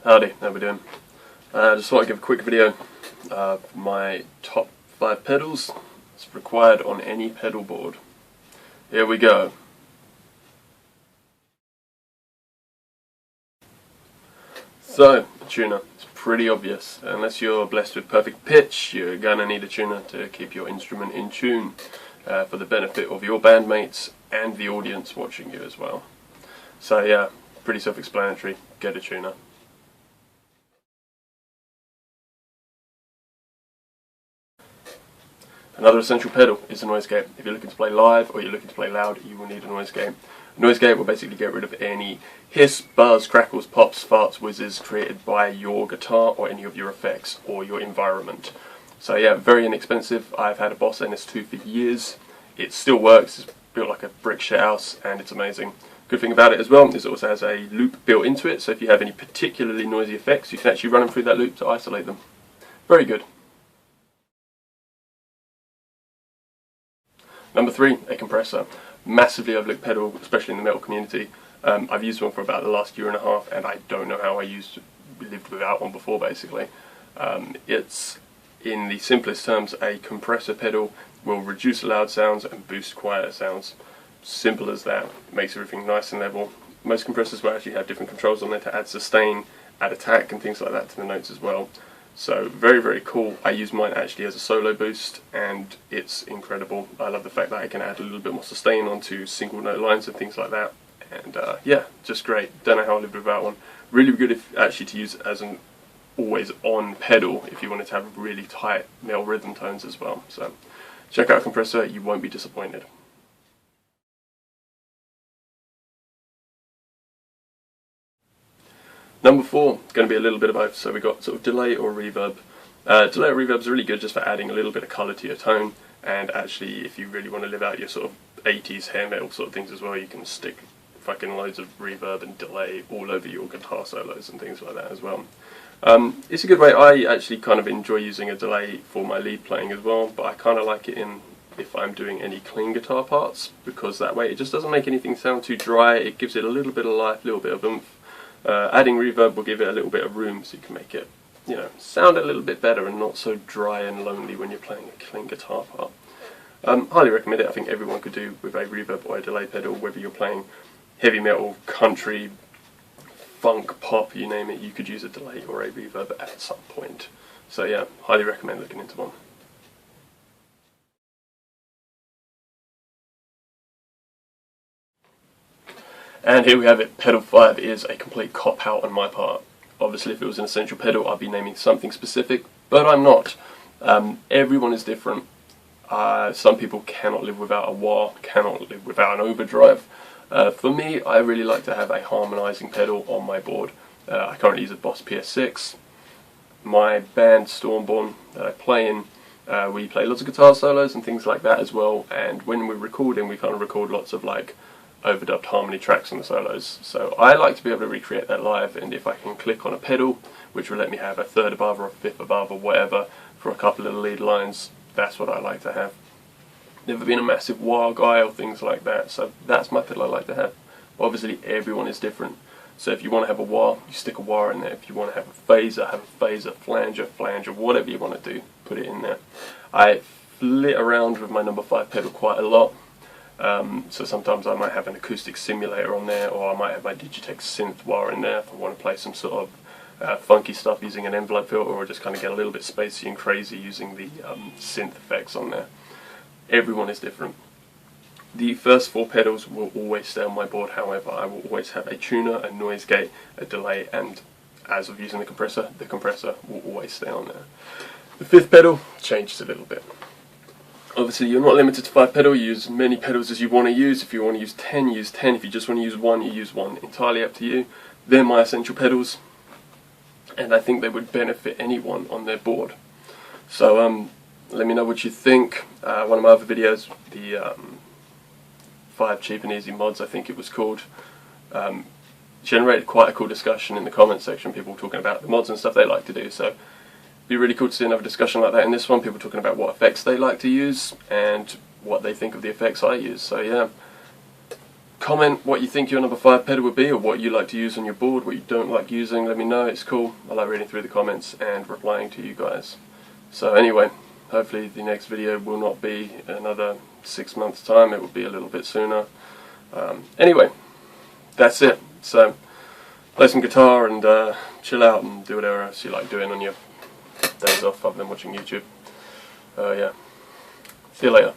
Howdy, how we doing? Just thought I'd give a quick video of my top 5 pedals. It's required on any pedal board. Here we go. So, a tuner. It's pretty obvious. Unless you're blessed with perfect pitch, you're gonna need a tuner to keep your instrument in tune for the benefit of your bandmates and the audience watching you as well. So yeah, pretty self-explanatory. Get a tuner. Another essential pedal is a noise gate. If you're looking to play live or you're looking to play loud, you will need a noise gate. A noise gate will basically get rid of any hiss, buzz, crackles, pops, farts, whizzes created by your guitar or any of your effects or your environment. So yeah, very inexpensive. I've had a Boss NS2 for years. It still works. It's built like a brick shit house and it's amazing. Good thing about it as well is it also has a loop built into it, so if you have any particularly noisy effects, you can actually run them through that loop to isolate them. Very good. Number 3, a compressor. Massively overlooked pedal, especially in the metal community. I've used one for about the last year and a half, and I don't know how I lived without one before, basically. It's, in the simplest terms, a compressor pedal will reduce loud sounds and boost quieter sounds. Simple as that. It makes everything nice and level. Most compressors will actually have different controls on there to add sustain, add attack, and things like that to the notes as well. So very, very cool. I use mine actually as a solo boost and it's incredible. I love the fact that I can add a little bit more sustain onto single note lines and things like that. And yeah, just great. Don't know how I lived without one. Really good actually to use as an always on pedal if you wanted to have really tight male rhythm tones as well. So check out a compressor, you won't be disappointed. Number 4, going to be a little bit of both, so we've got sort of delay or reverb. Delay or reverb is really good just for adding a little bit of colour to your tone, and actually if you really want to live out your sort of 80s hair metal sort of things as well, you can stick fucking loads of reverb and delay all over your guitar solos and things like that as well. It's a good way. I actually kind of enjoy using a delay for my lead playing as well, but I kind of like it if I'm doing any clean guitar parts, because that way it just doesn't make anything sound too dry, it gives it a little bit of life, a little bit of oomph. Adding reverb will give it a little bit of room so you can make it, you know, sound a little bit better and not so dry and lonely when you're playing a clean guitar part. Highly recommend it. I think everyone could do with a reverb or a delay pedal, whether you're playing heavy metal, country, funk, pop, you name it, you could use a delay or a reverb at some point. So yeah, highly recommend looking into one. And here we have it, pedal 5 is a complete cop-out on my part. Obviously if it was an essential pedal I'd be naming something specific, but I'm not. Everyone is different. Some people cannot live without a wah, cannot live without an overdrive. For me, I really like to have a harmonising pedal on my board. I currently use a Boss PS6. My band Stormborn that I play in, we play lots of guitar solos and things like that as well, and when we're recording we kind of record lots of like overdubbed harmony tracks on the solos. So I like to be able to recreate that live, and if I can click on a pedal which will let me have a third above or a fifth above or whatever for a couple of lead lines, that's what I like to have. Never been a massive wah guy or things like that, so that's my pedal I like to have. Obviously everyone is different, so if you want to have a wah, you stick a wah in there. If you want to have a phaser, have a phaser, flanger, whatever you want to do, put it in there. I flit around with my number 5 pedal quite a lot. So sometimes I might have an acoustic simulator on there, or I might have my Digitech synth wah in there if I want to play some sort of funky stuff using an envelope filter, or just kind of get a little bit spacey and crazy using the synth effects on there. Everyone is different. The first 4 pedals will always stay on my board, however I will always have a tuner, a noise gate, a delay, and as of using the compressor will always stay on there. The 5th pedal changes a little bit. Obviously you're not limited to 5 pedals, you use as many pedals as you want to use. If you want to use 10, use 10. If you just want to use one, you use one. Entirely up to you. They're my essential pedals, and I think they would benefit anyone on their board. So let me know what you think. One of my other videos, the 5 cheap and easy mods I think it was called, generated quite a cool discussion in the comments section, people talking about the mods and stuff they like to do. So be really cool to see another discussion like that in this one, people talking about what effects they like to use and what they think of the effects I use. So yeah, comment what you think your number 5 pedal would be, or what you like to use on your board, what you don't like using. Let me know, it's cool. I like reading through the comments and replying to you guys. So anyway, hopefully the next video will not be another 6 months time, it will be a little bit sooner. Anyway, that's it. So play some guitar and chill out and do whatever else you like doing on your days off other than watching YouTube. Yeah. See you later.